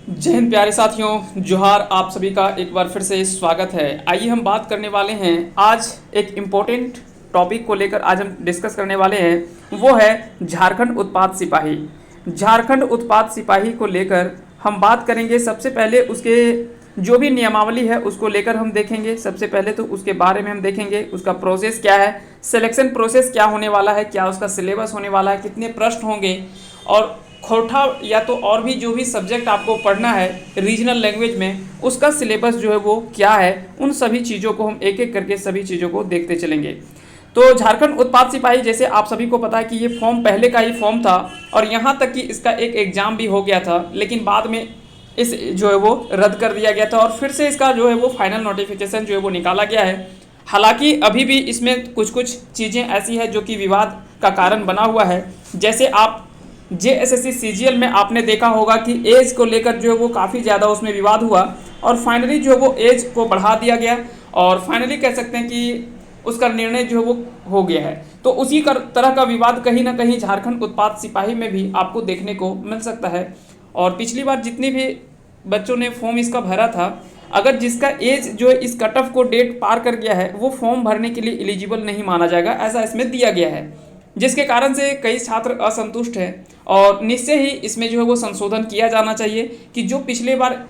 जय हिंद प्यारे साथियों, जोहार। आप सभी का एक बार फिर से स्वागत है। आइए हम बात करने वाले हैं आज एक इम्पोर्टेंट टॉपिक को लेकर। आज हम डिस्कस करने वाले हैं, वो है झारखंड उत्पाद सिपाही। झारखंड उत्पाद सिपाही को लेकर हम बात करेंगे। सबसे पहले उसके जो भी नियमावली है उसको लेकर हम देखेंगे। सबसे पहले तो उसके बारे में हम देखेंगे, उसका प्रोसेस क्या है, सिलेक्शन प्रोसेस क्या होने वाला है, क्या उसका सिलेबस होने वाला है, कितने प्रश्न होंगे, और खोटा या तो और भी जो भी सब्जेक्ट आपको पढ़ना है रीजनल लैंग्वेज में, उसका सिलेबस जो है वो क्या है। उन सभी चीज़ों को हम एक एक करके सभी चीज़ों को देखते चलेंगे। तो झारखंड उत्पाद सिपाही, जैसे आप सभी को पता है कि ये फॉर्म पहले का ही फॉर्म था और यहाँ तक कि इसका एक एग्ज़ाम भी हो गया था, लेकिन बाद में इस जो है वो रद्द कर दिया गया था और फिर से इसका जो है वो फाइनल नोटिफिकेशन जो है वो निकाला गया है। हालांकि अभी भी इसमें कुछ कुछ चीज़ें ऐसी है जो कि विवाद का कारण बना हुआ है। जैसे आप JSSC CGL में आपने देखा होगा कि एज को लेकर जो है वो काफ़ी ज़्यादा उसमें विवाद हुआ और फाइनली जो है वो एज को बढ़ा दिया गया और फाइनली कह सकते हैं कि उसका निर्णय जो है वो हो गया है। तो उसी तरह का विवाद कहीं ना कहीं झारखंड उत्पाद सिपाही में भी आपको देखने को मिल सकता है। और पिछली बार जितने भी बच्चों ने फॉर्म इसका भरा था, अगर जिसका एज जो है इस कट ऑफ को डेट पार कर गया है, वो फॉर्म भरने के लिए एलिजिबल नहीं माना जाएगा, ऐसा इसमें दिया गया है, जिसके कारण से कई छात्र असंतुष्ट हैं। और निश्चय ही इसमें जो है वो संशोधन किया जाना चाहिए कि जो पिछले बार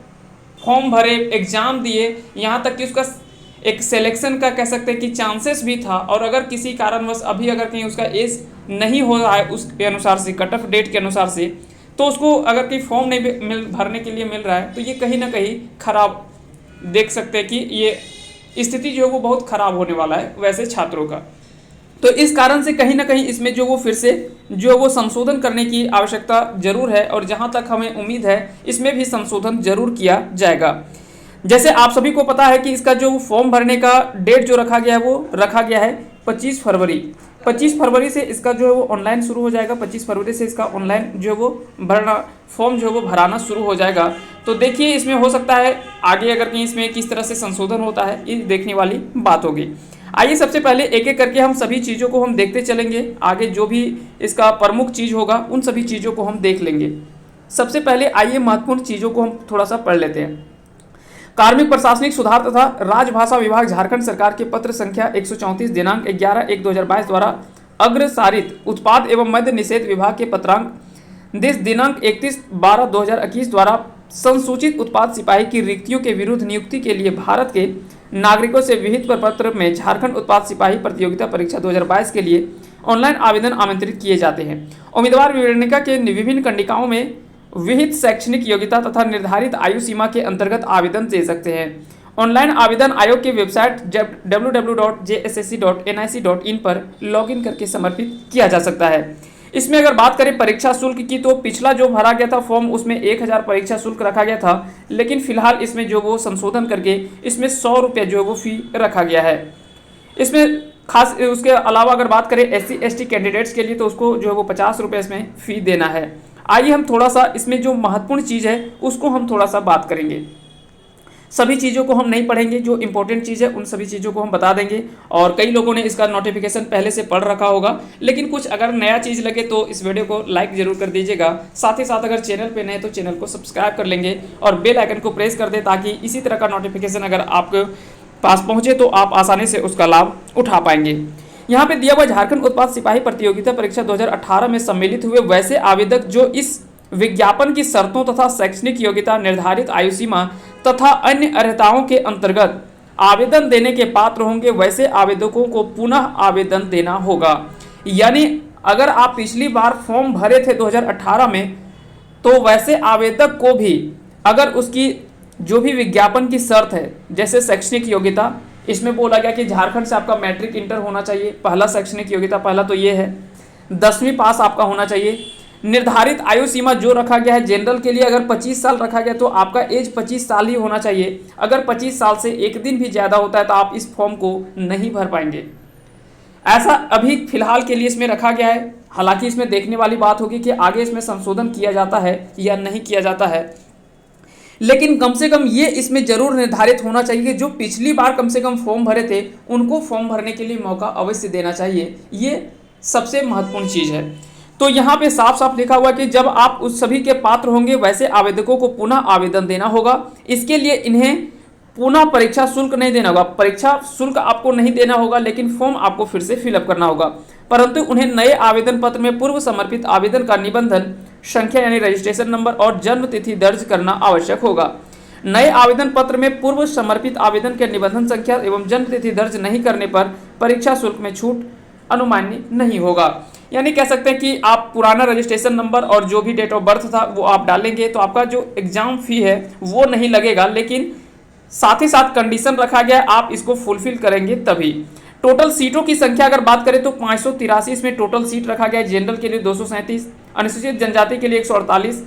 फॉर्म भरे, एग्ज़ाम दिए, यहाँ तक कि उसका एक सिलेक्शन का कह सकते हैं कि चांसेस भी था, और अगर किसी कारणवश अभी अगर कहीं उसका एज नहीं हो रहा है उसके अनुसार से, कट ऑफ डेट के अनुसार से, तो उसको अगर कहीं फॉर्म नहीं भरने के लिए मिल रहा है, तो ये कहीं ना कहीं खराब देख सकते हैं कि ये स्थिति जो है वो बहुत ख़राब होने वाला है वैसे छात्रों का। तो इस कारण से कहीं ना कहीं इसमें जो वो फिर से जो वो संशोधन करने की आवश्यकता जरूर है और जहां तक हमें उम्मीद है इसमें भी संशोधन जरूर किया जाएगा। जैसे आप सभी को पता है कि इसका जो फॉर्म भरने का डेट जो रखा गया है वो रखा गया है 25 फरवरी। 25 फरवरी से इसका जो है वो ऑनलाइन शुरू हो जाएगा। 25 फरवरी से इसका ऑनलाइन जो है वो भरना, फॉर्म जो है वो भराना शुरू हो जाएगा। तो देखिए इसमें हो सकता है आगे अगर कहीं इसमें किस तरह से संशोधन होता है, ये देखने वाली बात होगी। आइए सबसे पहले एक एक करके हम सभी चीज़ों को हम देखते चलेंगे। आगे जो भी इसका प्रमुख चीज़ होगा उन सभी चीज़ों को हम देख लेंगे। सबसे पहले आइए महत्वपूर्ण चीज़ों को हम थोड़ा सा पढ़ लेते हैं। कार्मिक प्रशासनिक सुधार तथा राजभाषा विभाग झारखंड सरकार के पत्र संख्या 134 दिनांक 11/1/2022 द्वारा अग्रसारित उत्पाद एवं मद्य निषेध विभाग के पत्रांक दिनांक 31/12/2021 द्वारा संसूचित उत्पाद सिपाही की रिक्तियों के विरुद्ध नियुक्ति के लिए भारत के नागरिकों से विहित प्रपत्र में झारखंड उत्पाद सिपाही प्रतियोगिता परीक्षा 2022 के लिए ऑनलाइन आवेदन आमंत्रित किए जाते हैं। उम्मीदवार विवरणिका के विभिन्न कंडिकाओं में विहित शैक्षणिक योग्यता तथा निर्धारित आयु सीमा के अंतर्गत आवेदन दे सकते हैं। ऑनलाइन आवेदन आयोग की वेबसाइट www.jssc.nic.in पर लॉगिन करके समर्पित किया जा सकता है। इसमें अगर बात करें परीक्षा शुल्क की, तो पिछला जो भरा गया था फॉर्म उसमें 1000 परीक्षा शुल्क रखा गया था, लेकिन फिलहाल इसमें जो वो संशोधन करके इसमें 100 रुपये जो है वो फी रखा गया है। इसमें खास उसके अलावा अगर बात करें SC/ST कैंडिडेट्स के लिए, तो उसको जो है वो 50 रुपये इसमें फ़ी देना है। आइए हम थोड़ा सा इसमें जो महत्वपूर्ण चीज़ है उसको हम थोड़ा सा बात करेंगे। सभी चीज़ों को हम नहीं पढ़ेंगे, जो इंपॉर्टेंट चीज़ है उन सभी चीज़ों को हम बता देंगे। और कई लोगों ने इसका नोटिफिकेशन पहले से पढ़ रखा होगा, लेकिन कुछ अगर नया चीज़ लगे तो इस वीडियो को लाइक जरूर कर दीजिएगा। साथ ही साथ अगर चैनल पे नए तो चैनल को सब्सक्राइब कर लेंगे और बेल आइकन को प्रेस कर दें, ताकि इसी तरह का नोटिफिकेशन अगर आपके पास पहुँचे तो आप आसानी से उसका लाभ उठा पाएंगे। यहाँ पे दिया हुआ झारखंड उत्पाद सिपाही प्रतियोगिता परीक्षा 2018 में सम्मिलित हुए वैसे आवेदक जो इस विज्ञापन की शर्तों तथा शैक्षणिक योग्यता, निर्धारित आयु सीमा तथा अन्य अर्हताओं के अंतर्गत आवेदन देने के पात्र होंगे, वैसे आवेदकों को पुनः आवेदन देना होगा। यानी अगर आप पिछली बार फॉर्म भरे थे 2018 में, तो वैसे आवेदक को भी अगर उसकी जो भी विज्ञापन की शर्त है, जैसे शैक्षणिक योग्यता, इसमें बोला गया कि झारखंड से आपका मैट्रिक इंटर होना चाहिए, पहला शैक्षणिक योग्यता पहला तो ये है, 10वीं पास आपका होना चाहिए। निर्धारित आयु सीमा जो रखा गया है जनरल के लिए, अगर 25 साल रखा गया तो आपका एज 25 साल ही होना चाहिए। अगर 25 साल से एक दिन भी ज़्यादा होता है तो आप इस फॉर्म को नहीं भर पाएंगे। ऐसा अभी फिलहाल के लिए इसमें रखा गया है। हालांकि इसमें देखने वाली बात होगी कि आगे इसमें संशोधन किया जाता है या नहीं किया जाता है, लेकिन कम से कम ये इसमें जरूर निर्धारित होना चाहिए कि जो पिछली बार कम से कम फॉर्म भरे थे उनको फॉर्म भरने के लिए मौका अवश्य देना चाहिए। ये सबसे महत्वपूर्ण चीज़ है। तो यहाँ पे साफ साफ लिखा हुआ है कि जब आप उस सभी के पात्र होंगे वैसे आवेदकों को पुनः आवेदन देना होगा। इसके लिए इन्हें पुनः परीक्षा शुल्क नहीं देना होगा, परीक्षा शुल्क आपको नहीं देना होगा, लेकिन फॉर्म आपको फिर से फिलअप करना होगा। परंतु उन्हें नए आवेदन पत्र में पूर्व समर्पित आवेदन का निबंधन संख्या यानी रजिस्ट्रेशन नंबर और जन्म तिथि दर्ज करना आवश्यक होगा। नए आवेदन पत्र में पूर्व समर्पित आवेदन के निबंधन संख्या एवं जन्म तिथि दर्ज नहीं करने पर परीक्षा शुल्क में छूट अनुमान्य नहीं होगा। यानी कह सकते हैं कि आप पुराना रजिस्ट्रेशन नंबर और जो भी डेट ऑफ बर्थ था वो आप डालेंगे तो आपका जो एग्जाम फी है वो नहीं लगेगा, लेकिन साथ ही साथ कंडीशन रखा गया आप इसको फुलफिल करेंगे तभी। टोटल सीटों की संख्या अगर बात करें तो 583 इसमें टोटल सीट रखा गया है। जनरल के लिए 237, अनुसूचित जनजाति के लिए 148,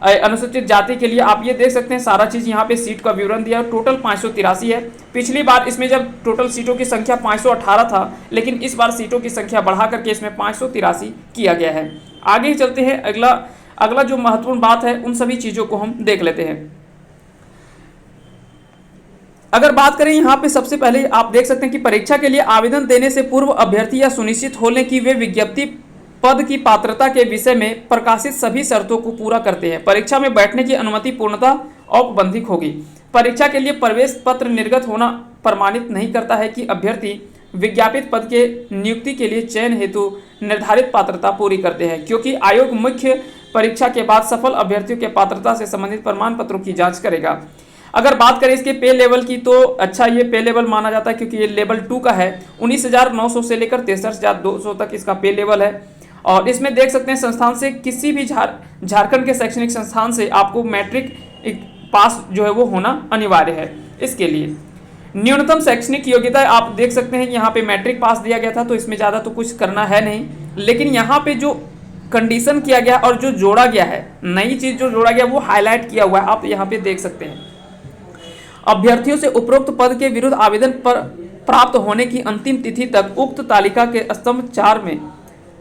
अनुसूचित जाति के लिए आप ये देख सकते हैं सारा चीज यहाँ पे सीट का विवरण दिया। टोटल 583 है। पिछली बार इसमें जब टोटल सीटों की संख्या 518 था, लेकिन इस बार सीटों की संख्या बढ़ा करके इसमें 583 किया गया है। आगे ही चलते हैं, अगला जो महत्वपूर्ण बात है उन सभी चीजों को हम देख लेते हैं। अगर बात करें यहाँ पे सबसे पहले आप देख सकते हैं कि परीक्षा के लिए आवेदन देने से पूर्व अभ्यर्थी या सुनिश्चित हो लें कि वे विज्ञप्ति पद की पात्रता के विषय में प्रकाशित सभी शर्तों को पूरा करते हैं। परीक्षा में बैठने की अनुमति पूर्णतः औपबंधिक होगी। परीक्षा के लिए प्रवेश पत्र निर्गत होना प्रमाणित नहीं करता है कि अभ्यर्थी विज्ञापित पद के नियुक्ति के लिए चयन हेतु निर्धारित पात्रता पूरी करते हैं, क्योंकि आयोग मुख्य परीक्षा के बाद सफल अभ्यर्थियों के पात्रता से संबंधित प्रमाण पत्रों की जाँच करेगा। अगर बात करें इसके पे लेवल की तो अच्छा ये पे लेवल माना जाता है क्योंकि ये लेवल 2 का है। 19,900 से लेकर 63,200 तक इसका पे लेवल है। और इसमें देख सकते हैं संस्थान से किसी भी झारखंड के शैक्षणिक संस्थान से आपको मैट्रिक पास जो है वो होना अनिवार्य है। इसके लिए न्यूनतम शैक्षणिक योग्यता आप देख सकते हैं यहाँ पे मैट्रिक पास दिया गया था, तो इसमें ज़्यादा तो कुछ करना है नहीं, लेकिन यहाँ पे जो कंडीशन किया गया और जो जोड़ा गया है, नई चीज़ जो जोड़ा गया वो हाईलाइट किया हुआ है, आप यहाँ पे देख सकते हैं। अभ्यर्थियों से उपरोक्त पद के विरुद्ध आवेदन पर प्राप्त होने की अंतिम तिथि तक उक्त तालिका के स्तंभ 4 में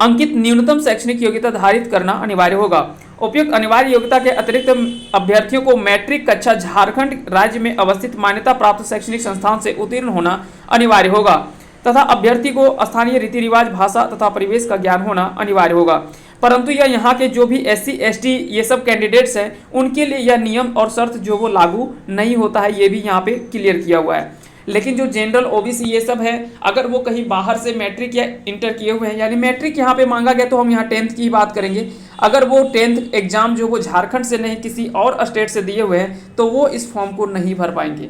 अंकित न्यूनतम शैक्षणिक योग्यता धारित करना अनिवार्य होगा। उपयुक्त अनिवार्य योग्यता के अतिरिक्त अभ्यर्थियों को मैट्रिक कक्षा झारखंड राज्य में अवस्थित मान्यता प्राप्त शैक्षणिक संस्थान से उत्तीर्ण होना अनिवार्य होगा तथा अभ्यर्थी को स्थानीय रीति रिवाज, भाषा तथा परिवेश का ज्ञान होना अनिवार्य होगा। परंतु यह यहाँ के जो भी SC ST ये सब कैंडिडेट्स हैं उनके लिए यह नियम और शर्त जो वो लागू नहीं होता है, ये भी यहाँ पे क्लियर किया हुआ है। लेकिन जो जनरल OBC ये सब है, अगर वो कहीं बाहर से मैट्रिक या इंटर किए हुए हैं, यानी मैट्रिक यहाँ पे मांगा गया तो हम यहाँ 10th की बात करेंगे, अगर वो 10th एग्जाम जो वो झारखंड से नहीं किसी और स्टेट से दिए हुए हैं तो वो इस फॉर्म को नहीं भर पाएंगे।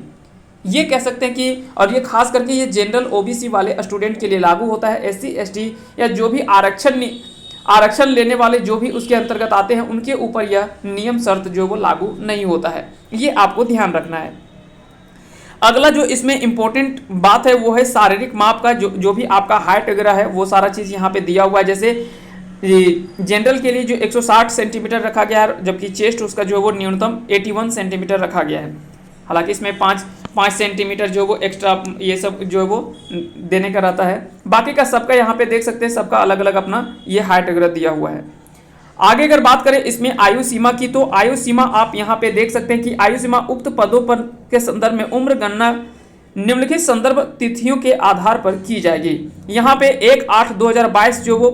ये कह सकते हैं कि, और ये खास करके ये जनरल OBC वाले स्टूडेंट के लिए लागू होता है। SC ST या जो भी आरक्षण लेने वाले जो भी उसके अंतर्गत आते हैं उनके ऊपर यह नियम शर्त जो वो लागू नहीं होता है, ये आपको ध्यान रखना है। अगला जो इसमें इंपॉर्टेंट बात है वो है शारीरिक माप का, जो भी आपका हाइट वगैरह है वो सारा चीज़ यहाँ पे दिया हुआ है। जैसे जनरल के लिए जो 160 सेंटीमीटर रखा गया है, जबकि चेस्ट उसका जो है वो न्यूनतम 81 सेंटीमीटर रखा गया है। हालांकि इसमें 5 सेंटीमीटर जो वो एक्स्ट्रा ये सब जो है वो देने का रहता है। बाकी का सबका यहाँ पे देख सकते हैं, सबका अलग अलग अपना ये हाइट वगैरह दिया हुआ है। आगे अगर बात करें इसमें आयु सीमा की, तो आयु सीमा आप यहाँ पे देख सकते हैं कि आयु सीमा उक्त पदों पर के संदर्भ में उम्र गणना निम्नलिखित संदर्भ तिथियों के आधार पर की जाएगी। यहाँ पे 1/8/2022 जो वो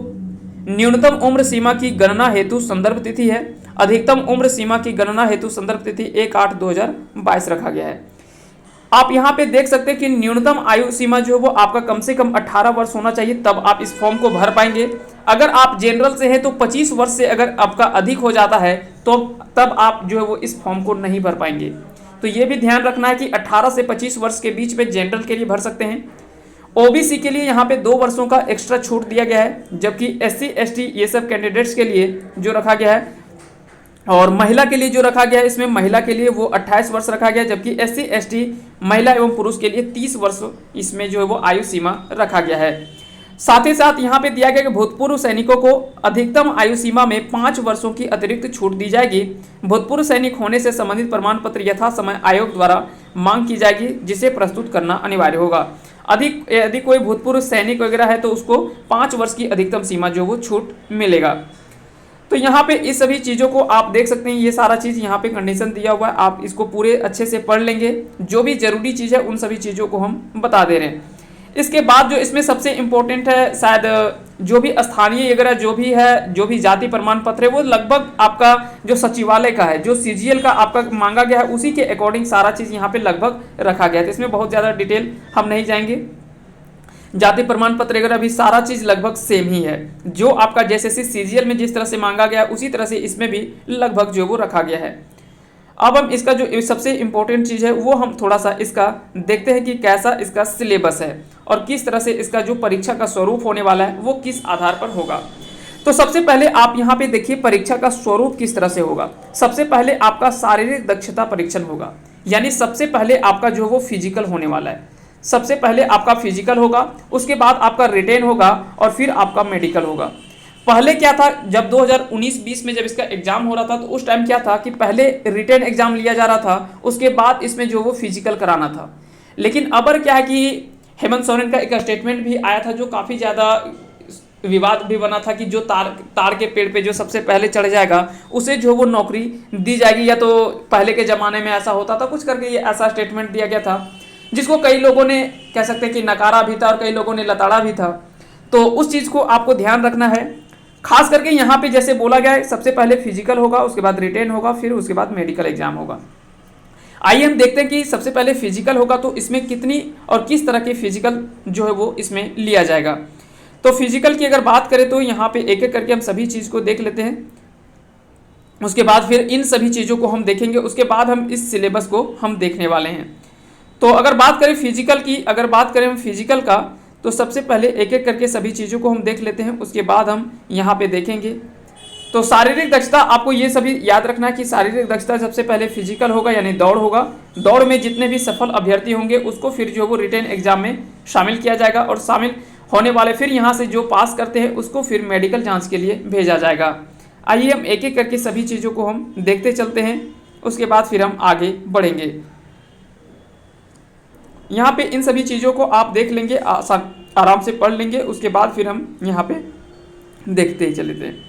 न्यूनतम उम्र सीमा की गणना हेतु संदर्भ तिथि है, अधिकतम उम्र सीमा की गणना हेतु संदर्भ तिथि 1/8/2022 रखा गया है। आप यहाँ पे देख सकते हैं कि न्यूनतम आयु सीमा जो है वो आपका कम से कम 18 वर्ष होना चाहिए, तब आप इस फॉर्म को भर पाएंगे। अगर आप जनरल से हैं तो 25 वर्ष से अगर आपका अधिक हो जाता है तो तब आप जो है वो इस फॉर्म को नहीं भर पाएंगे। तो ये भी ध्यान रखना है कि 18 से 25 वर्ष के बीच में जनरल के लिए भर सकते हैं। OBC के लिए यहाँ पे 2 वर्षों का एक्स्ट्रा छूट दिया गया है, जबकि SC ST ये सब कैंडिडेट्स के लिए जो रखा गया है, और महिला के लिए जो रखा गया है इसमें महिला के लिए वो 28 वर्ष रखा गया है, जबकि SC ST महिला एवं पुरुष के लिए 30 वर्ष इसमें जो है वो आयु सीमा रखा गया है। साथ ही साथ यहाँ पे दिया गया कि भूतपूर्व सैनिकों को अधिकतम आयु सीमा में 5 वर्षों की अतिरिक्त छूट दी जाएगी। भूतपूर्व सैनिक होने से संबंधित प्रमाण पत्र यथा समय आयोग द्वारा मांग की जाएगी, जिसे प्रस्तुत करना अनिवार्य होगा। यदि कोई भूतपूर्व सैनिक वगैरह है तो उसको 5 वर्ष की अधिकतम सीमा जो वो छूट मिलेगा। तो यहाँ पे इस सभी चीज़ों को आप देख सकते हैं, ये सारा चीज़ यहाँ पे कंडीशन दिया हुआ है, आप इसको पूरे अच्छे से पढ़ लेंगे। जो भी जरूरी चीज़ है उन सभी चीज़ों को हम बता दे रहे हैं। इसके बाद जो इसमें सबसे इम्पोर्टेंट है शायद जो भी स्थानीय वगैरह जो भी है, जो भी जाति प्रमाण पत्र है, वो लगभग आपका जो सचिवालय का है, जो सीजीएल का आपका मांगा गया है, उसी के अकॉर्डिंग सारा चीज़ यहाँ पे लगभग रखा गया है। तो इसमें बहुत ज़्यादा डिटेल हम नहीं जाएंगे। जाति प्रमाण पत्र वगैरह भी सारा चीज़ लगभग सेम ही है, जो आपका जैसे सीजीएल में जिस तरह से मांगा गया है उसी तरह से इसमें भी लगभग जो वो रखा गया है। अब हम इसका जो सबसे इम्पोर्टेंट चीज़ है वो हम थोड़ा सा इसका देखते हैं कि कैसा इसका सिलेबस है और किस तरह से इसका जो परीक्षा का स्वरूप होने वाला है वो किस आधार पर होगा। तो सबसे पहले आप यहाँ पे देखिए परीक्षा का स्वरूप किस तरह से होगा। सबसे पहले आपका शारीरिक दक्षता परीक्षण होगा, यानी सबसे पहले आपका जो वो फिजिकल होने वाला है। सबसे पहले आपका फिजिकल होगा, उसके बाद आपका रिटेन होगा और फिर आपका मेडिकल होगा। पहले क्या था, जब 2019-20 में जब इसका एग्जाम हो रहा था तो उस टाइम क्या था कि पहले रिटेन एग्जाम लिया जा रहा था, उसके बाद इसमें जो वो फिजिकल कराना था। लेकिन अब क्या है कि हेमंत सोरेन का एक स्टेटमेंट भी आया था जो काफ़ी ज़्यादा विवाद भी बना था कि जो तार के पेड़ पे जो सबसे पहले चढ़ जाएगा उसे जो वो नौकरी दी जाएगी, या तो पहले के ज़माने में ऐसा होता था कुछ करके ये ऐसा स्टेटमेंट दिया गया था, जिसको कई लोगों ने कह सकते हैं कि नकारा भी था और कई लोगों ने लताड़ा भी था। तो उस चीज़ को आपको ध्यान रखना है, खास करके यहाँ पे जैसे बोला गया है सबसे पहले फिजिकल होगा, उसके बाद रिटेन होगा, फिर उसके बाद मेडिकल एग्जाम होगा। आइए हम देखते हैं कि सबसे पहले फिजिकल होगा तो इसमें कितनी और किस तरह के फिजिकल जो है वो इसमें लिया जाएगा। तो फिजिकल की अगर बात करें तो यहाँ पे एक एक करके हम सभी चीज़ को देख लेते हैं, उसके बाद फिर इन सभी चीज़ों को हम देखेंगे, उसके बाद हम इस सिलेबस को हम देखने वाले हैं। तो अगर बात करें फिजिकल की, अगर बात करें हम फिजिकल का, तो सबसे पहले एक एक करके सभी चीज़ों को हम देख लेते हैं, उसके बाद हम यहाँ पे देखेंगे। तो शारीरिक दक्षता आपको ये सभी याद रखना है कि शारीरिक दक्षता सबसे पहले फिजिकल होगा, यानी दौड़ होगा। दौड़ में जितने भी सफल अभ्यर्थी होंगे उसको फिर जो वो रिटेन एग्जाम में शामिल किया जाएगा, और शामिल होने वाले फिर यहाँ से जो पास करते हैं उसको फिर मेडिकल जाँच के लिए भेजा जाएगा। आइए हम एक एक करके सभी चीज़ों को हम देखते चलते हैं, उसके बाद फिर हम आगे बढ़ेंगे। यहाँ पे इन सभी चीज़ों को आप देख लेंगे, आराम से पढ़ लेंगे, उसके बाद फिर हम यहाँ पे देखते ही चलते हैं।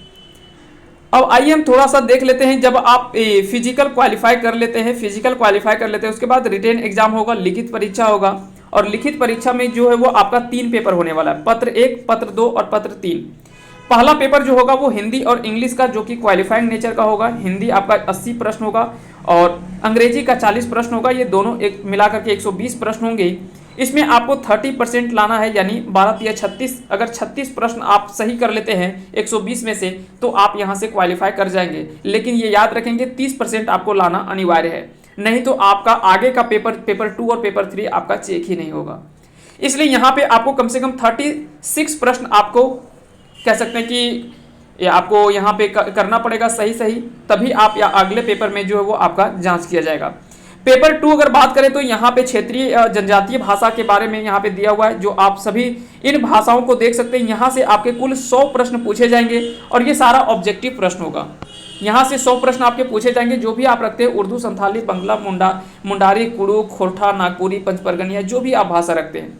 अब आइए हम थोड़ा सा देख लेते हैं, जब आप फिजिकल क्वालिफाई कर लेते हैं, उसके बाद रिटेन एग्जाम होगा, लिखित परीक्षा होगा, और लिखित परीक्षा में जो है वो आपका 3 पेपर होने वाला है, पत्र 1, पत्र 2 और पत्र 3। पहला पेपर जो होगा वो हिंदी और इंग्लिश का, जो कि क्वालिफाइंग नेचर का होगा। हिंदी आपका 80 प्रश्न होगा और अंग्रेजी का 40 प्रश्न होगा, ये दोनों एक मिलाकर के 120 प्रश्न होंगे। इसमें आपको 30% लाना है, यानी 12 या 36, अगर 36 प्रश्न आप सही कर लेते हैं 120 में से तो आप यहाँ से क्वालिफाई कर जाएंगे। लेकिन ये याद रखेंगे 30% आपको लाना अनिवार्य है, नहीं तो आपका आगे का पेपर 2 और पेपर 3 आपका चेक ही नहीं होगा। इसलिए यहाँ पे आपको कम से कम 36 प्रश्न आपको कह सकते हैं कि आपको यहाँ पे करना पड़ेगा सही, तभी आप या अगले पेपर में जो है वो आपका जांच किया जाएगा। पेपर 2 अगर बात करें तो यहाँ पे क्षेत्रीय जनजातीय भाषा के बारे में यहाँ पे दिया हुआ है, जो आप सभी इन भाषाओं को देख सकते हैं। यहाँ से आपके कुल 100 प्रश्न पूछे जाएंगे और ये सारा ऑब्जेक्टिव प्रश्न होगा। यहाँ से 100 प्रश्न आपके पूछे जाएंगे, जो भी आप रखते हैं, उर्दू, संथाली, बंगला, मुंडारी, कुड़ू, खोरठा, नागपुरी, पंचपरगनिया, जो भी आप भाषा रखते हैं।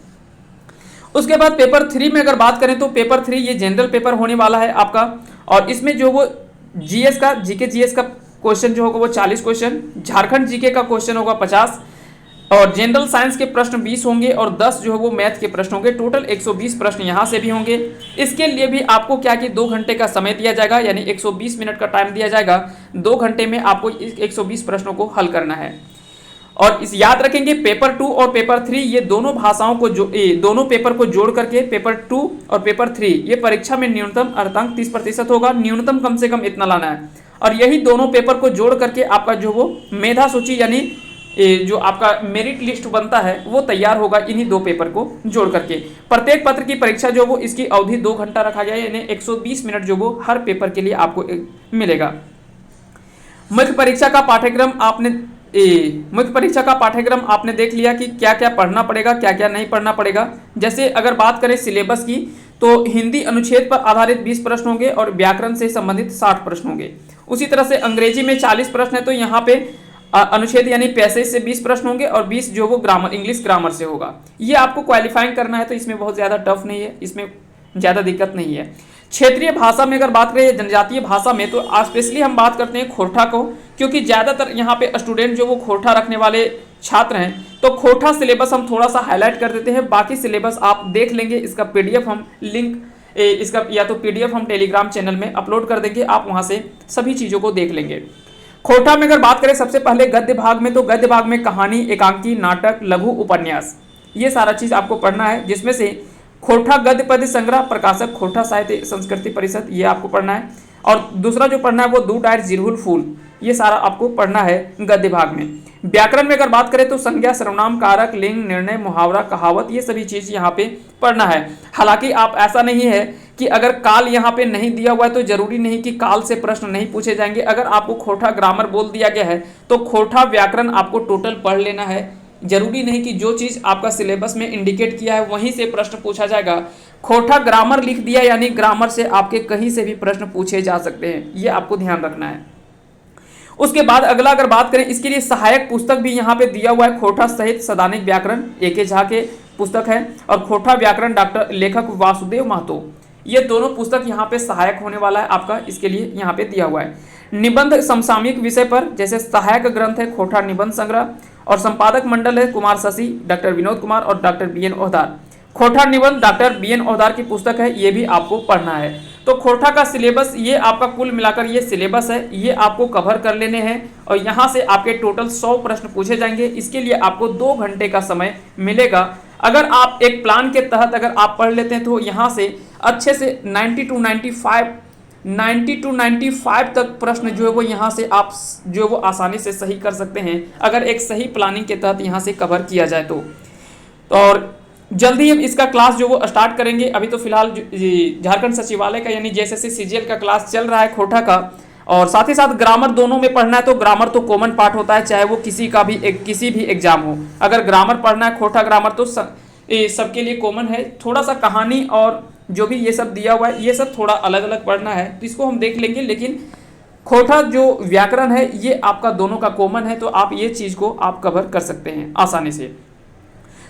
उसके बाद पेपर 3 में अगर बात करें तो पेपर 3 ये जनरल पेपर होने वाला है आपका, और इसमें जो वो जीएस का जीके का क्वेश्चन जो होगा वो 40 क्वेश्चन, झारखंड जीके का क्वेश्चन होगा 50, और जनरल साइंस के प्रश्न 20 होंगे और 10 जो है वो मैथ के प्रश्न होंगे। टोटल 120 प्रश्न यहाँ से भी होंगे। इसके लिए भी आपको क्या कि 2 घंटे का समय दिया जाएगा, यानी 120 मिनट का टाइम दिया जाएगा। 2 घंटे में आपको 120 प्रश्नों को हल करना है। और इस याद रखेंगे पेपर 2 और पेपर 3 ये दोनों भाषाओं को दोनों पेपर को जोड़ करके पेपर 2 और पेपर 3 ये परीक्षा में न्यूनतम अर्धांक 30% होगा। न्यूनतम कम से कम इतना लाना है, और यही दोनों पेपर को जोड़ करके आपका जो वो मेधा सूची यानी जो आपका मेरिट लिस्ट बनता है वो तैयार होगा इन्हीं 2 पेपर को जोड़ करके। प्रत्येक पत्र की परीक्षा जो वो इसकी अवधि 2 घंटा रखा गया है, यानी 120 मिनट जो वो हर पेपर के लिए आपको मिलेगा। मुख्य परीक्षा का पाठ्यक्रम आपने देख लिया कि क्या क्या पढ़ना पड़ेगा, क्या क्या नहीं पढ़ना पड़ेगा। जैसे अगर बात करें सिलेबस की तो हिंदी अनुच्छेद पर आधारित 20 प्रश्न होंगे और व्याकरण से संबंधित 60 प्रश्न होंगे। उसी तरह से अंग्रेजी में 40 प्रश्न है, तो यहाँ पे अनुच्छेद यानी पैसेज से 20 प्रश्न होंगे और 20 जो वो ग्रामर, इंग्लिश ग्रामर से होगा। ये आपको क्वालिफाइंग करना है, तो इसमें बहुत ज़्यादा टफ नहीं है, इसमें ज़्यादा दिक्कत नहीं है। क्षेत्रीय भाषा में अगर बात करें जनजातीय भाषा में, तो स्पेशली हम बात करते हैं खोरठा को, क्योंकि ज़्यादातर यहाँ पे स्टूडेंट जो वो खोरठा रखने वाले छात्र हैं, तो खोरठा सिलेबस हम थोड़ा सा हाईलाइट कर देते हैं। बाकी सिलेबस आप देख लेंगे, इसका पीडीएफ हम लिंक इसका या तो पीडीएफ हम टेलीग्राम चैनल में अपलोड कर देंगे, आप वहाँ से सभी चीज़ों को देख लेंगे। खोरठा में अगर बात करें सबसे पहले गद्य भाग में, तो गद्य भाग में कहानी, एकांकी, नाटक, लघु उपन्यास, ये सारा चीज़ आपको पढ़ना है, जिसमें से खोरठा गद्य पद्य संग्रह, प्रकाशक खोरठा साहित्य संस्कृति परिषद, ये आपको पढ़ना है। और दूसरा जो पढ़ना है वो दू डायर जिरहुल फूल, ये सारा आपको पढ़ना है गद्य भाग में। व्याकरण में अगर बात करें तो संज्ञा, सर्वनाम, कारक, लिंग, निर्णय, मुहावरा, कहावत, ये सभी चीज़ यहाँ पे पढ़ना है। हालांकि आप ऐसा नहीं है कि अगर काल यहाँ पे नहीं दिया हुआ है तो जरूरी नहीं कि काल से प्रश्न नहीं पूछे जाएंगे। अगर आपको खोरठा ग्रामर बोल दिया गया है तो खोरठा व्याकरण आपको टोटल पढ़ लेना है। जरूरी नहीं कि जो चीज़ आपका सिलेबस में इंडिकेट किया है वहीं से प्रश्न पूछा जाएगा। खोरठा ग्रामर लिख दिया यानी ग्रामर से आपके कहीं से भी प्रश्न पूछे जा सकते हैं, ये आपको ध्यान रखना है। उसके बाद अगला अगर बात करें, इसके लिए सहायक पुस्तक भी यहाँ पे दिया हुआ है। खोरठा सहित सदानिक व्याकरण ए.के. झा के पुस्तक है, और खोरठा व्याकरण डॉक्टर लेखक वासुदेव महतो, ये दोनों पुस्तक यहाँ पे सहायक होने वाला है आपका, इसके लिए यहाँ पे दिया हुआ है। निबंध समसामयिक विषय पर जैसे सहायक ग्रंथ है खोरठा निबंध संग्रह, और संपादक मंडल है कुमार शशि, डॉक्टर विनोद कुमार और डॉक्टर बी.एन. ओहदार। खोरठा निबंध डॉक्टर बी.एन. ओहदार की पुस्तक है, ये भी आपको पढ़ना है। तो खोरठा का सिलेबस ये आपका कुल मिलाकर ये सिलेबस है, ये आपको कवर कर लेने हैं, और यहाँ से आपके टोटल 100 प्रश्न पूछे जाएंगे। इसके लिए आपको 2 घंटे का समय मिलेगा। अगर आप एक प्लान के तहत अगर आप पढ़ लेते हैं तो यहाँ से अच्छे से 90 to 95 तक प्रश्न जो है वो यहाँ से आप जो है वो आसानी से सही कर सकते हैं, अगर एक सही प्लानिंग के तहत यहाँ से कवर किया जाए तो। और जल्दी हम इसका क्लास जो वो स्टार्ट करेंगे। अभी तो फिलहाल झारखंड सचिवालय का यानी जेएसएससी सीजीएल का क्लास चल रहा है खोरठा का, और साथ ही साथ ग्रामर दोनों में पढ़ना है। तो ग्रामर तो कॉमन पार्ट होता है, चाहे वो किसी भी एग्जाम हो। अगर ग्रामर पढ़ना है खोरठा ग्रामर तो सबके लिए कॉमन है। थोड़ा सा कहानी और जो भी ये सब दिया हुआ है ये सब थोड़ा अलग अलग पढ़ना है, तो इसको हम देख लेंगे। लेकिन खोरठा जो व्याकरण है ये आपका दोनों का कॉमन है, तो आप ये चीज़ को आप कवर कर सकते हैं आसानी से।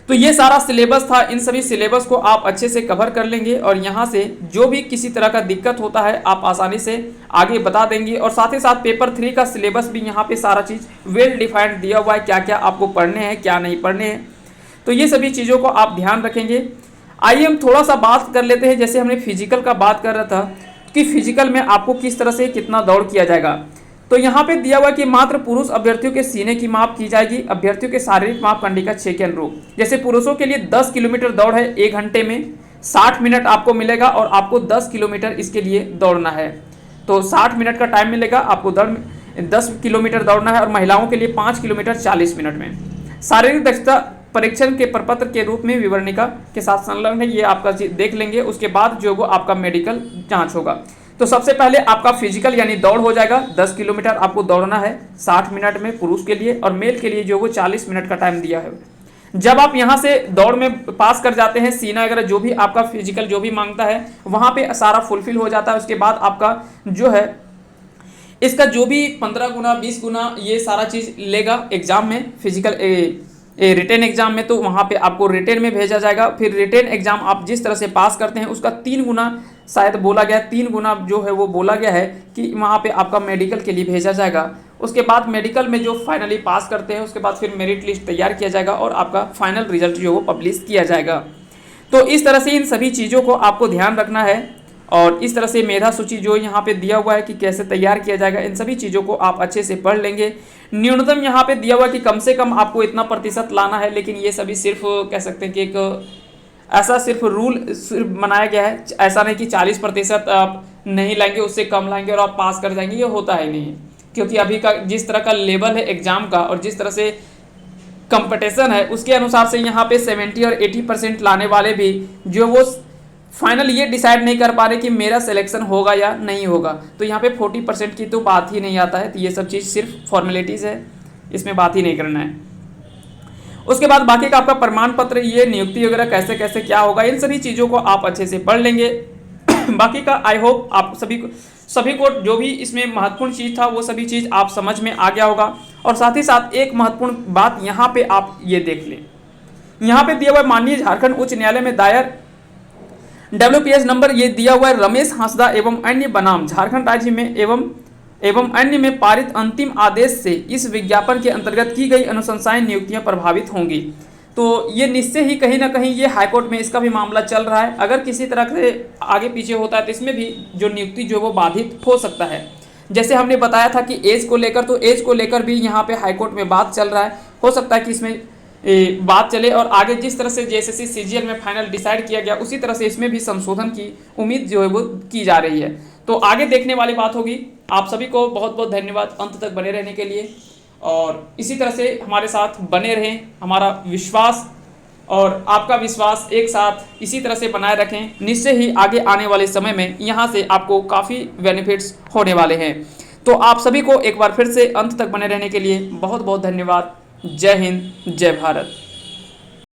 तो ये सारा सिलेबस था, इन सभी सिलेबस को आप अच्छे से कवर कर लेंगे, और यहाँ से जो भी किसी तरह का दिक्कत होता है आप आसानी से आगे बता देंगे। और साथ ही साथ पेपर 3 का सिलेबस भी यहाँ पे सारा चीज़ वेल डिफाइंड दिया हुआ है, क्या क्या आपको पढ़ने हैं क्या नहीं पढ़ने हैं, तो ये सभी चीज़ों को आप ध्यान रखेंगे। आइए हम थोड़ा सा बात कर लेते हैं, जैसे हमने फिजिकल का बात कर रहा था कि फिजिकल में आपको किस तरह से कितना दौड़ किया जाएगा। तो यहाँ पे दिया हुआ कि मात्र पुरुष अभ्यर्थियों के सीने की माप की जाएगी, अभ्यर्थियों के शारीरिक माप कंडिका 6 के अनुरूप। जैसे पुरुषों के लिए 10 किलोमीटर दौड़ है, 1 घंटे में 60 मिनट आपको मिलेगा, और आपको 10 किलोमीटर इसके लिए दौड़ना है, तो 60 मिनट का टाइम मिलेगा आपको 10 किलोमीटर दौड़ना है। और महिलाओं के लिए 5 किलोमीटर 40 मिनट में। शारीरिक दक्षता परीक्षण के प्रपत्र के रूप में विवरणिका के साथ संलग्न है, ये आपका देख लेंगे। उसके बाद जो वो आपका मेडिकल जांच होगा। तो सबसे पहले आपका फिजिकल यानी दौड़ हो जाएगा, 10 किलोमीटर आपको दौड़ना है 60 मिनट में पुरुष के लिए, और मेल के लिए जो वो 40 मिनट का टाइम दिया है। जब आप यहाँ से दौड़ में पास कर जाते हैं, सीना वगैरह जो भी आपका फिजिकल जो भी मांगता है वहाँ पे सारा फुलफिल हो जाता है। उसके बाद आपका जो है इसका जो भी 15 गुना 20 गुना ये सारा चीज़ लेगा एग्जाम में, फिजिकल रिटेन एग्जाम में, तो वहाँ पे आपको रिटेन में भेजा जाएगा। फिर रिटेन एग्जाम आप जिस तरह से पास करते हैं उसका 3 गुना शायद बोला गया है, 3 गुना जो है वो बोला गया है कि वहाँ पे आपका मेडिकल के लिए भेजा जाएगा। उसके बाद मेडिकल में जो फाइनली पास करते हैं उसके बाद फिर मेरिट लिस्ट तैयार किया जाएगा, और आपका फाइनल रिजल्ट जो वो पब्लिश किया जाएगा। तो इस तरह से इन सभी चीज़ों को आपको ध्यान रखना है, और इस तरह से मेधा सूची जो यहाँ पे दिया हुआ है कि कैसे तैयार किया जाएगा, इन सभी चीज़ों को आप अच्छे से पढ़ लेंगे। न्यूनतम यहाँ पे दिया हुआ है कि कम से कम आपको इतना प्रतिशत लाना है, लेकिन ये सभी सिर्फ कह सकते हैं कि एक ऐसा सिर्फ रूल बनाया गया है, ऐसा नहीं कि 40% आप नहीं लाएंगे उससे कम लाएंगे और आप पास कर जाएंगे, ये होता है नहीं। क्योंकि अभी का जिस तरह का लेवल है एग्जाम का और जिस तरह से कंपटीशन है उसके अनुसार से यहाँ पे 70 और 80% लाने वाले भी जो वो फाइनल ये डिसाइड नहीं कर पा रहे कि मेरा सिलेक्शन होगा या नहीं होगा, तो यहाँ पे 40% की तो बात ही नहीं आता है। तो ये सब चीज़ सिर्फ फॉर्मेलिटीज़ है, इसमें बात ही नहीं करना है। उसके बाद बाकी का आपका प्रमाण पत्र, ये नियुक्ति वगैरह कैसे कैसे क्या होगा, इन सभी चीज़ों को आप अच्छे से पढ़ लेंगे। बाकी का आई होप आप सभी को जो भी इसमें महत्वपूर्ण चीज़ था वो सभी चीज़ आप समझ में आ गया होगा। और साथ ही साथ एक महत्वपूर्ण बात यहाँ पे आप ये देख लें, यहाँ पे दिया हुआ माननीय झारखंड उच्च न्यायालय में दायर WPS नंबर ये दिया हुआ है रमेश हांसदा एवं अन्य बनाम झारखंड राज्य में एवं अन्य में पारित अंतिम आदेश से इस विज्ञापन के अंतर्गत की गई अनुशंसाएं नियुक्तियां प्रभावित होंगी। तो ये निश्चय ही कहीं ना कहीं ये हाईकोर्ट में इसका भी मामला चल रहा है। अगर किसी तरह से आगे पीछे होता है तो इसमें भी जो नियुक्ति जो वो बाधित हो सकता है। जैसे हमने बताया था कि एज को लेकर, तो एज को लेकर भी यहाँ पे हाईकोर्ट में बात चल रहा है। हो सकता है कि इसमें बात चले और आगे जिस तरह से JSSC CGL में फाइनल डिसाइड किया गया उसी तरह से इसमें भी संशोधन की उम्मीद जो है वो की जा रही है। तो आगे देखने वाली बात होगी। आप सभी को बहुत बहुत धन्यवाद अंत तक बने रहने के लिए, और इसी तरह से हमारे साथ बने रहें। हमारा विश्वास और आपका विश्वास एक साथ इसी तरह से बनाए रखें। निश्चय ही आगे आने वाले समय में यहाँ से आपको काफ़ी बेनिफिट्स होने वाले हैं। तो आप सभी को एक बार फिर से अंत तक बने रहने के लिए बहुत बहुत धन्यवाद। जय हिंद, जय भारत।